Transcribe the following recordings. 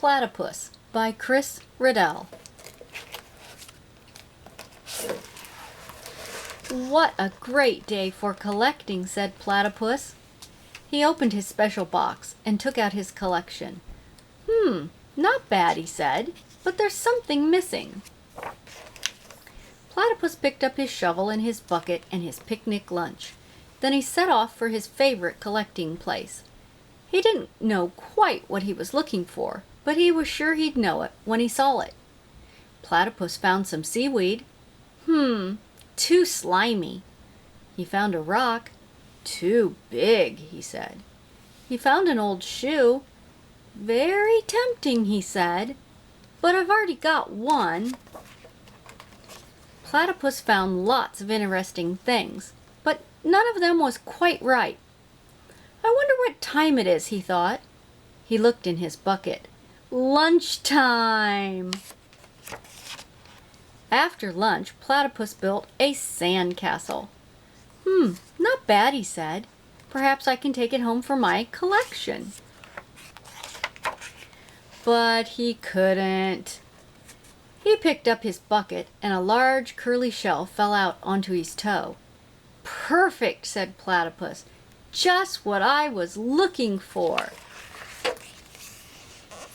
Friend-Platypus by Riddell. What a great day for collecting, said Platypus. He opened his special box and took out his collection. Not bad, he said, but there's something missing. Platypus picked up his shovel and his bucket and his picnic lunch. Then he set off for his favorite collecting place. He didn't know quite what he was looking for, but he was sure he'd know it when he saw it. Platypus found some seaweed. Too slimy. He found a rock. Too big, he said. He found an old shoe. Very tempting, he said, but I've already got one. Platypus found lots of interesting things, but none of them was quite right. I wonder what time it is, he thought. He looked in his bucket. Lunchtime! After lunch, Platypus built a sand castle. Not bad, he said. Perhaps I can take it home for my collection. But he couldn't. He picked up his bucket and a large curly shell fell out onto his toe. Perfect, said Platypus. Just what I was looking for.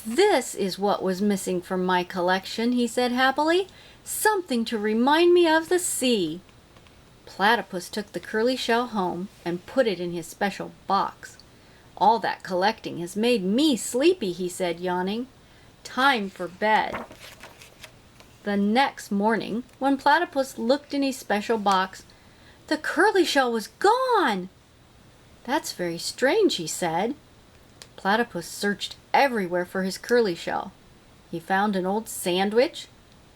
This is what was missing from my collection, he said happily. Something to remind me of the sea. Platypus took the curly shell home and put it in his special box. All that collecting has made me sleepy, he said, yawning. Time for bed. The next morning, when Platypus looked in his special box, the curly shell was gone. That's very strange, he said. Platypus searched everywhere for his curly shell. He found an old sandwich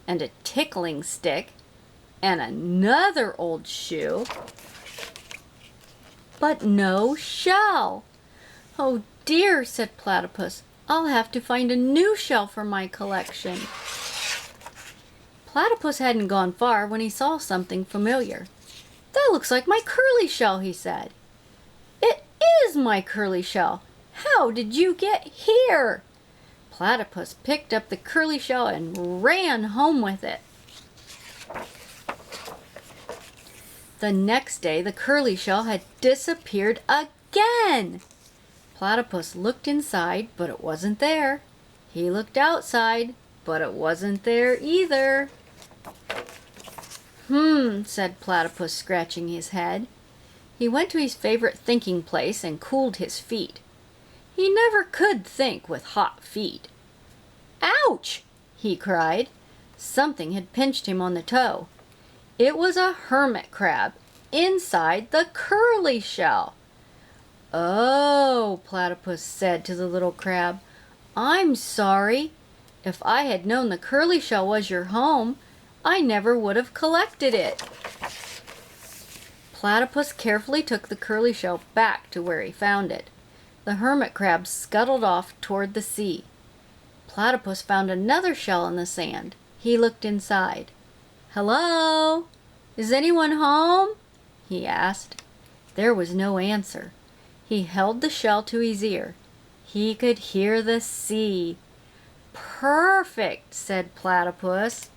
and a tickling stick and another old shoe, but no shell. Oh dear, said Platypus. I'll have to find a new shell for my collection. Platypus hadn't gone far when he saw something familiar. That looks like my curly shell, he said. It is my curly shell. How did you get here? Platypus picked up the curly shell and ran home with it. The next day, the curly shell had disappeared again. Platypus looked inside, but it wasn't there. He looked outside, but it wasn't there either. Said Platypus, scratching his head. He went to his favorite thinking place and cooled his feet. He never could think with hot feet. Ouch! He cried. Something had pinched him on the toe. It was a hermit crab inside the curly shell. Oh, Platypus said to the little crab, I'm sorry. If I had known the curly shell was your home, I never would have collected it. Platypus carefully took the curly shell back to where he found it. The hermit crab scuttled off toward the sea. Platypus found another shell in the sand. He looked inside. Hello? Is anyone home? He asked. There was no answer. He held the shell to his ear. He could hear the sea. Perfect, said Platypus.